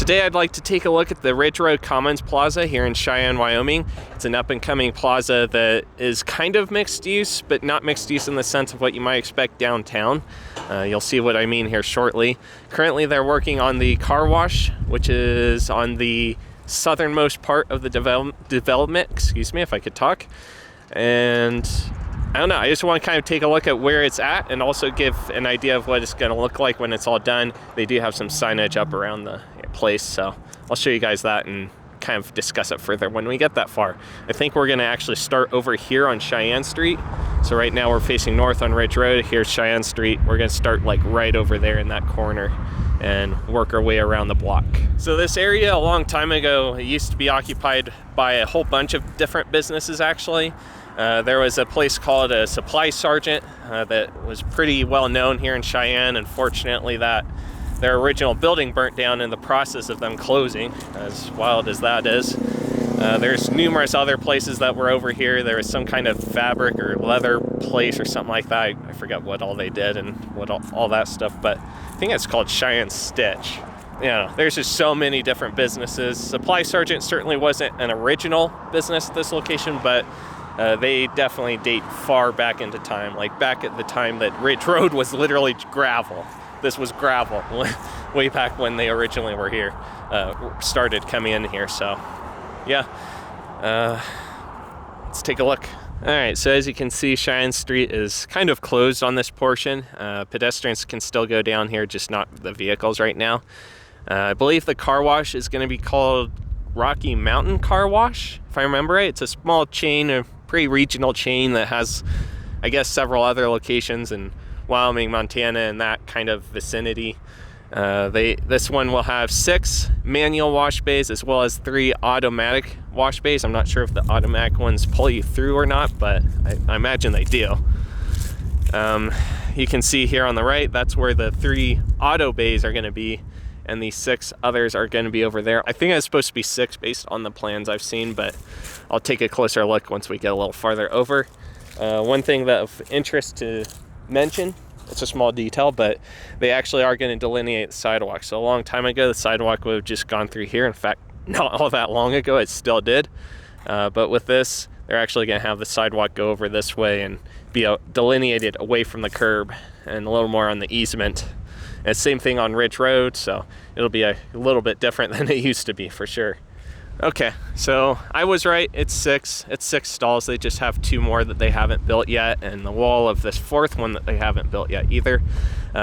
Today I'd like to take a look at the Road Commons Plaza here in Cheyenne, Wyoming. It's an up-and-coming plaza that is kind of mixed use, but not mixed use in the sense of what you might expect downtown. You'll see what I mean here shortly. Currently they're working on the car wash, which is on the southernmost part of the development, excuse me if I could talk. And I don't know, I just want to kind of take a look at where it's at and also give an idea of what it's going to look like when it's all done. They do have some signage up around the place, so I'll show you guys that and kind of discuss it further when we get that far. I think we're going to actually start over here on Cheyenne Street. So right now we're facing north on Ridge Road. Here's Cheyenne Street. We're going to start like right over there in that corner and work our way around the block. So this area a long time ago, it used to be occupied by a whole bunch of different businesses actually. There was a place called a Supply Sergeant that was pretty well known here in Cheyenne. Unfortunately, their original building burnt down in the process of them closing, as wild as that is. There's numerous other places that were over here. There was some kind of fabric or leather place or something like that. I forget what all they did and what all that stuff, but I think it's called Cheyenne Stitch. You know, there's just so many different businesses. Supply Sergeant certainly wasn't an original business at this location, but they definitely date far back into time, like back at the time that Ridge Road was literally gravel. This was gravel way back when they originally were here, started coming in here. So yeah, let's take a look. All right, so as you can see, Cheyenne Street is kind of closed on this portion. Pedestrians can still go down here, just not the vehicles right now. I believe the car wash is going to be called Rocky Mountain Car Wash, if I remember right. It's a small chain, a pretty regional chain that has, I guess, several other locations in Wyoming, Montana, and that kind of vicinity. This one will have 6 manual wash bays as well as 3 automatic wash bays. I'm not sure if the automatic ones pull you through or not, but I imagine they do. You can see here on the right, that's where the 3 auto bays are going to be, and the 6 others are going to be over there. I think it's supposed to be 6 based on the plans I've seen, but I'll take a closer look once we get a little farther over. One thing that of interest to mention, it's a small detail, but they actually are going to delineate the sidewalk. So a long time ago, the sidewalk would have just gone through here. In fact, not all that long ago, it still did. But with this, they're actually going to have the sidewalk go over this way and be delineated away from the curb and a little more on the easement. And same thing on Ridge Road, so it'll be a little bit different than it used to be for sure. Okay, so I was right, it's 6 stalls. They just have 2 more that they haven't built yet, and the wall of this 4th one that they haven't built yet either.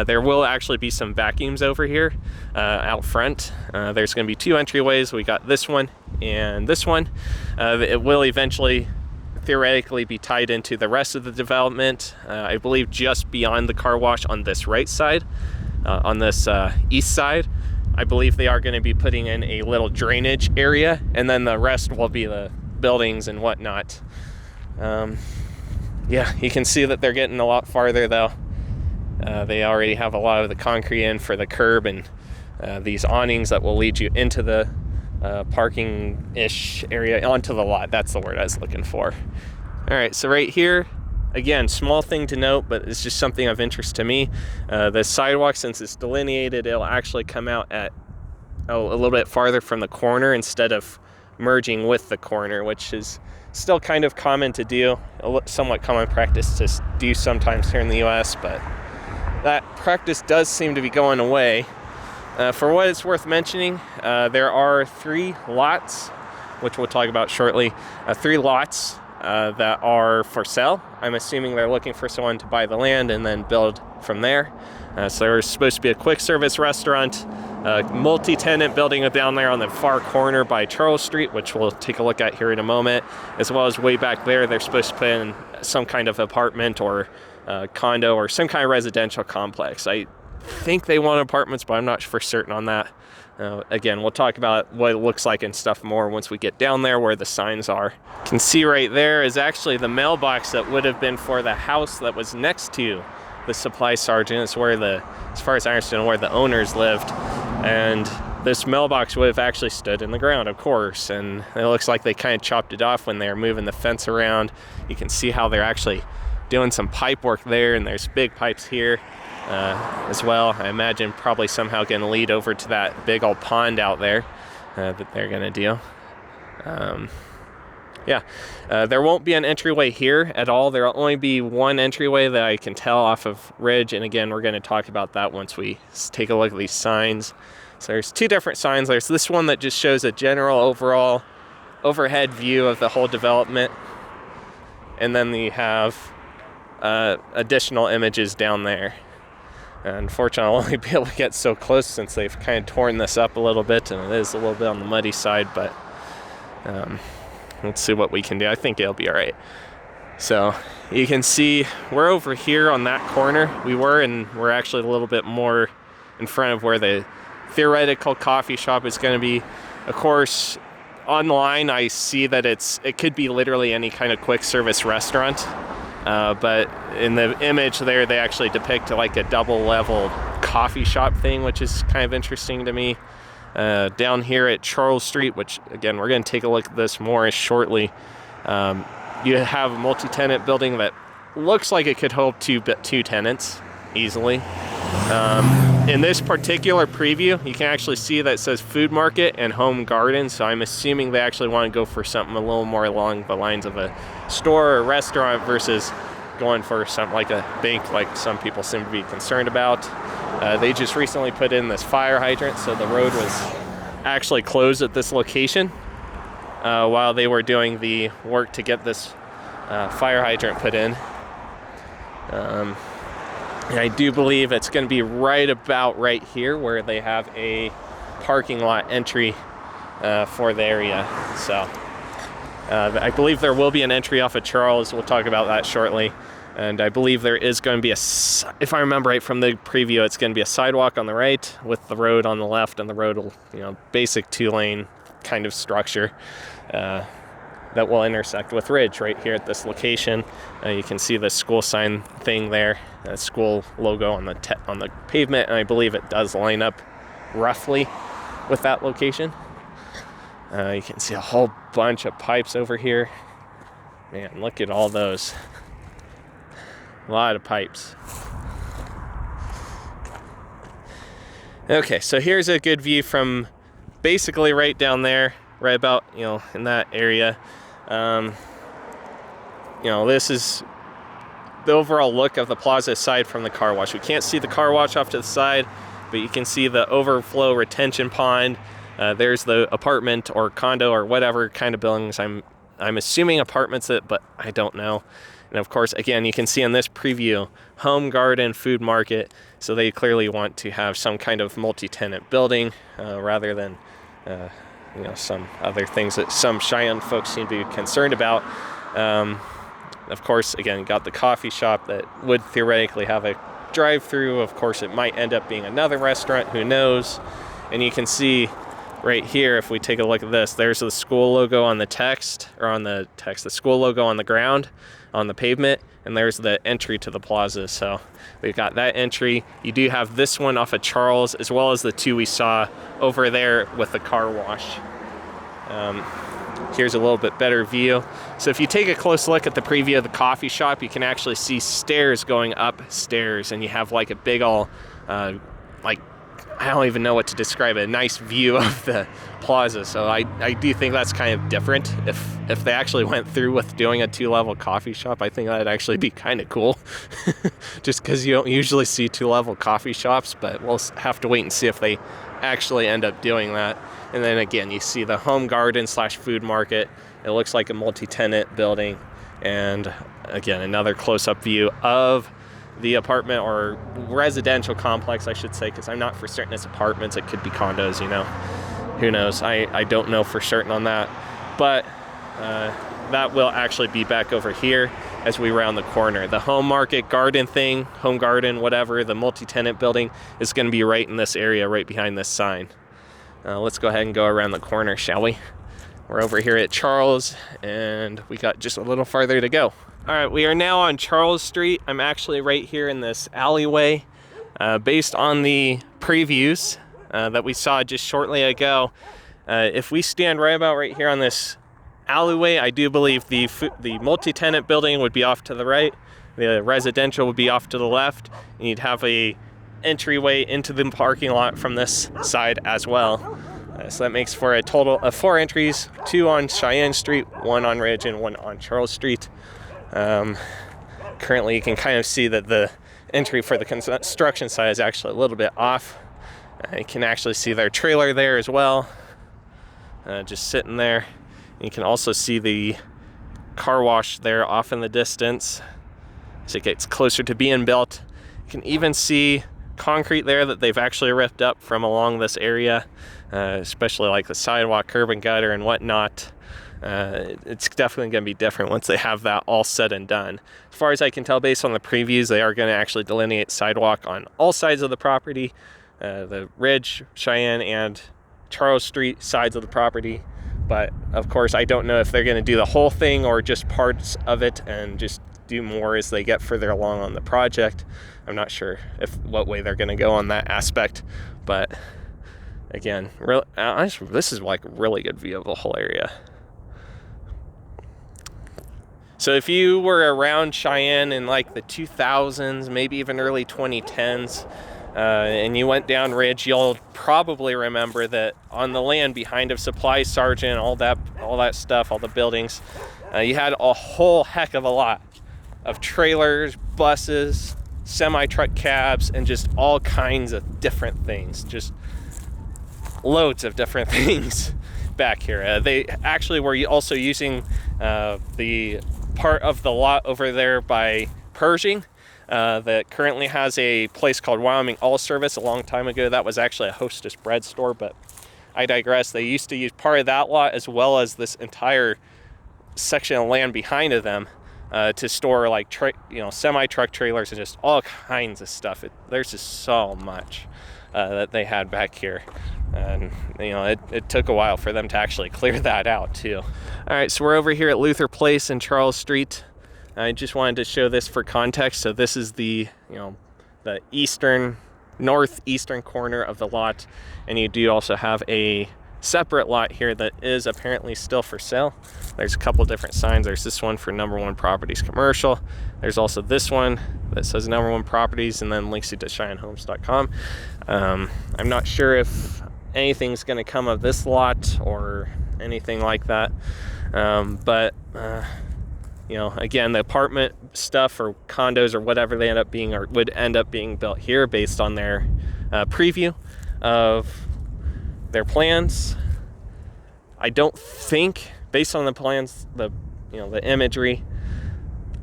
There will actually be some vacuums over here out front. There's going to be 2 entryways. We got this one and this one. It will eventually theoretically be tied into the rest of the development. I believe just beyond the car wash on this right side, on this east side. I believe they are going to be putting in a little drainage area, and then the rest will be the buildings and whatnot. Yeah, you can see that they're getting a lot farther though. They already have a lot of the concrete in for the curb and these awnings that will lead you into the parking-ish area, onto the lot. That's the word I was looking for. All right, so right here, again, small thing to note, but it's just something of interest to me. The sidewalk, since it's delineated, it'll actually come out at a little bit farther from the corner instead of merging with the corner, which is still kind of common to do, somewhat common practice to do sometimes here in the US, but that practice does seem to be going away. For what it's worth mentioning, there are 3 lots, which we'll talk about shortly, 3 lots that are for sale. I'm assuming they're looking for someone to buy the land and then build from there. So there's supposed to be a quick service restaurant, multi-tenant building down there on the far corner by Charles Street, which we'll take a look at here in a moment, as well as way back there, they're supposed to put in some kind of apartment or condo or some kind of residential complex. I think they want apartments, but I'm not for certain on that. Again, we'll talk about what it looks like and stuff more once we get down there where the signs are. You can see right there is actually the mailbox that would have been for the house that was next to the Supply Sergeant. It's where as far as I understand, where the owners lived. And this mailbox would have actually stood in the ground, of course. And it looks like they kind of chopped it off when they were moving the fence around. You can see how they're actually doing some pipe work there, and there's big pipes here. as well. I imagine probably somehow going to lead over to that big old pond out there that they're going to do. Yeah, there won't be an entryway here at all. There will only be one entryway that I can tell off of Ridge, and again, we're going to talk about that once we take a look at these signs. So there's two different signs. There's this one that just shows a general overall overhead view of the whole development, and then you have additional images down there. Unfortunately, I'll only be able to get so close since they've kind of torn this up a little bit, and it is a little bit on the muddy side, but let's see what we can do. I think it'll be all right. So you can see we're over here on that corner. We're actually a little bit more in front of where the theoretical coffee shop is going to be. Of course, online I see that it could be literally any kind of quick service restaurant, but in the image there they actually depict like a double level coffee shop thing, which is kind of interesting to me. Down here at Charles Street, which again we're going to take a look at this more shortly, you have a multi-tenant building that looks like it could hold two tenants easily. In this particular preview, you can actually see that it says food market and home garden, so I'm assuming they actually want to go for something a little more along the lines of a store or restaurant versus going for something like a bank like some people seem to be concerned about. They just recently put in this fire hydrant, so the road was actually closed at this location while they were doing the work to get this fire hydrant put in. And I do believe it's going to be right here where they have a parking lot entry for the area. So I believe there will be an entry off of Charles. We'll talk about that shortly. And I believe there is going to be if I remember right from the preview, it's going to be a sidewalk on the right with the road on the left, and the road will, basic 2-lane kind of structure that will intersect with Ridge right here at this location. You can see the school sign thing there, school logo on the pavement, and I believe it does line up roughly with that location. You can see a whole bunch of pipes over here. Man, look at all those. A lot of pipes. Okay, so here's a good view from basically right down there, right about, in that area. This is the overall look of the plaza aside from the car wash. We can't see the car wash off to the side, but you can see the overflow retention pond. There's the apartment or condo or whatever kind of buildings. I'm assuming apartments, but I don't know. And of course, again, you can see in this preview, home garden, food market. So they clearly want to have some kind of multi-tenant building rather than, some other things that some Cheyenne folks seem to be concerned about. Of course, again, you got the coffee shop that would theoretically have a drive-through. Of course, it might end up being another restaurant. Who knows? And you can see right here, if we take a look at this, there's the school logo on the the school logo on the ground, on the pavement, and there's the entry to the plaza. So we've got that entry. You do have this one off of Charles, as well as the two we saw over there with the car wash. Here's a little bit better view. So if you take a close look at the preview of the coffee shop, you can actually see stairs going upstairs, and you have like a big old, I don't even know what to describe it, a nice view of the plaza. So I do think that's kind of different. If they actually went through with doing a 2-level coffee shop, I think that'd actually be kind of cool. Just because you don't usually see 2-level coffee shops, but we'll have to wait and see if they actually end up doing that. And then again, you see the home garden / food market. It looks like a multi-tenant building. And again, another close-up view of the apartment or residential complex, I should say, because I'm not for certain it's apartments. It could be condos, who knows? I don't know for certain on that. But that will actually be back over here as we round the corner. The home market garden thing, home garden, whatever, the multi-tenant building is going to be right in this area, right behind this sign. Let's go ahead and go around the corner, shall we? We're over here at Charles, and we got just a little farther to go. All right, we are now on Charles Street. I'm actually right here in this alleyway. Based on the previews that we saw just shortly ago, if we stand right about right here on this alleyway, I do believe the multi-tenant building would be off to the right. The residential would be off to the left, and you'd have a entryway into the parking lot from this side as well. So that makes for a total of 4 entries, 2 on Cheyenne Street, 1 on Ridge, and 1 on Charles Street. Currently, you can kind of see that the entry for the construction side is actually a little bit off. You can actually see their trailer there as well, just sitting there. You can also see the car wash there off in the distance as it gets closer to being built. You can even see concrete there that they've actually ripped up from along this area, especially like the sidewalk, curb and gutter and whatnot. It's definitely going to be different once they have that all said and done. As far as I can tell based on the previews, they are going to actually delineate sidewalk on all sides of the property, the Ridge, Cheyenne, and Charles Street sides of the property. But of course, I don't know if they're going to do the whole thing or just parts of it and just do more as they get further along on the project. I'm not sure what way they're going to go on that aspect, but again, this is like a really good view of the whole area. So if you were around Cheyenne in like the 2000s, maybe even early 2010s, and you went down Ridge, you'll probably remember that on the land behind of Supply Sergeant, all that stuff, all the buildings, you had a whole heck of a lot of trailers, buses, semi-truck cabs, and just all kinds of different things, just loads of different things back here. They actually were also using the part of the lot over there by Pershing that currently has a place called Wyoming All Service. A long time ago, that was actually a Hostess bread store, but I digress. They used to use part of that lot as well as this entire section of land behind of them to store like semi-truck trailers and just all kinds of stuff. There's just so much that they had back here, and it took a while for them to actually clear that out too. All right, so we're over here at Luther Place and Charles Street. I just wanted to show this for context. So this is the the northeastern corner of the lot, and you do also have a separate lot here that is apparently still for sale. There's a couple different signs. There's this one for number 1 properties commercial. There's also this one that says number 1 properties and then links you to CheyenneHomes.com. I'm not sure if anything's going to come of this lot or anything like that, but again, the apartment stuff or condos or whatever they end up being or would end up being built here based on their preview of their plans. I don't think, based on the plans, the imagery,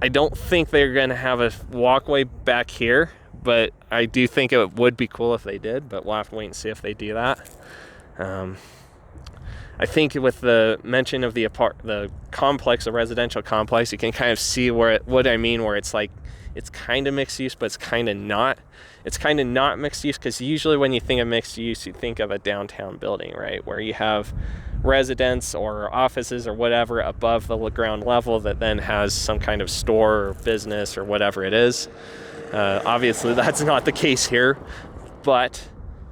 I don't think they're going to have a walkway back here, but I do think it would be cool if they did, but we'll have to wait and see if they do that. I think with the mention of the complex, the residential complex, you can kind of see what I mean, where it's like, it's kind of mixed use, but it's kind of not. It's kind of not mixed use because usually when you think of mixed use, you think of a downtown building, right? Where you have residents or offices or whatever above the ground level that then has some kind of store or business or whatever it is. Obviously, that's not the case here, but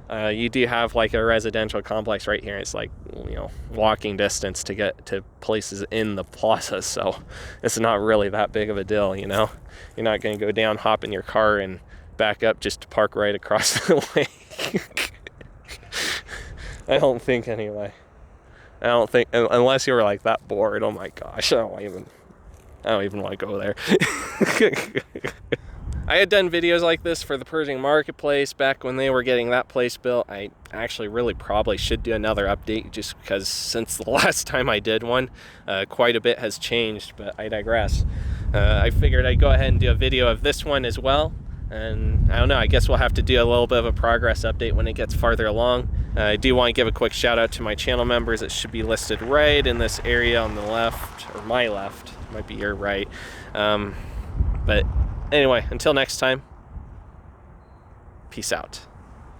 you do have like a residential complex right here. It's like, walking distance to get to places in the plaza. So it's not really that big of a deal, You're not going to go down, hop in your car and back up just to park right across the lake. I don't think anyway. I don't think, unless you were like that bored. Oh my gosh, I don't even want to go there. I had done videos like this for the Pershing Marketplace back when they were getting that place built. I actually really probably should do another update just because since the last time I did one, quite a bit has changed, but I digress. I figured I'd go ahead and do a video of this one as well. And I don't know, I guess we'll have to do a little bit of a progress update when it gets farther along. I do want to give a quick shout out to my channel members. It should be listed right in this area on the left, or my left, might be your right. But anyway, until next time, peace out.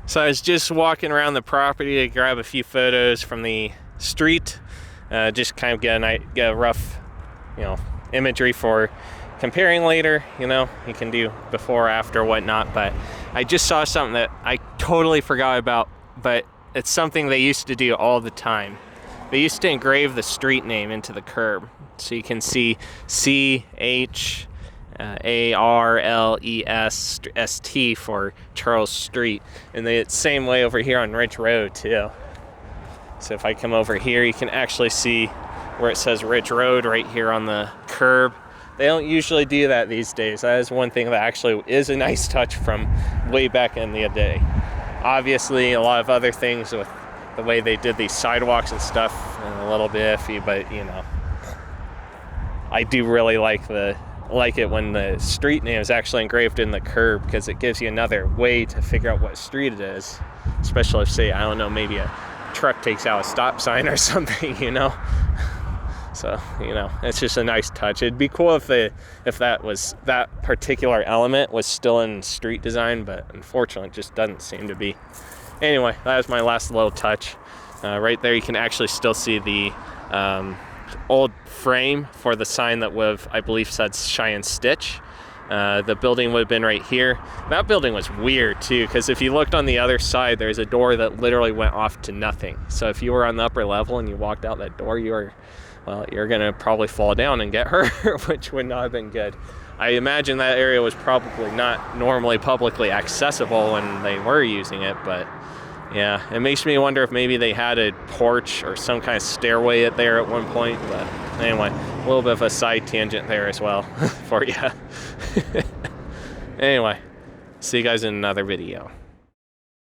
So I was just walking around the property to grab a few photos from the street, just kind of get a rough, imagery for comparing later. You can do before, after, whatnot. But I just saw something that I totally forgot about, but it's something they used to do all the time. They used to engrave the street name into the curb, so you can see CH ARLESST for Charles Street. And the same way over here on Ridge Road too. So if I come over here, you can actually see where it says Ridge Road right here on the curb. They don't usually do that these days. That is one thing that actually is a nice touch from way back in the day. Obviously, a lot of other things with the way they did these sidewalks and stuff, a little bit iffy, but you know, I do really like it when the street name is actually engraved in the curb, because it gives you another way to figure out what street it is. Especially if, say, I don't know, maybe a truck takes out a stop sign or something, you know. So, you know, it's just a nice touch. It'd be cool if that particular element was still in street design, but unfortunately it just doesn't seem to be. Anyway, that was my last little touch. Right there you can actually still see the old frame for the sign that would have, I believe, said Cheyenne Stitch. The building would have been right here. That building was weird too, because if you looked on the other side, there's a door that literally went off to nothing. So if you were on the upper level and you walked out that door, you're gonna probably fall down and get hurt, which would not have been good. I imagine that area was probably not normally publicly accessible when they were using it, but yeah, it makes me wonder if maybe they had a porch or some kind of stairway there at one point. But anyway, a little bit of a side tangent there as well for you. Anyway, see you guys in another video.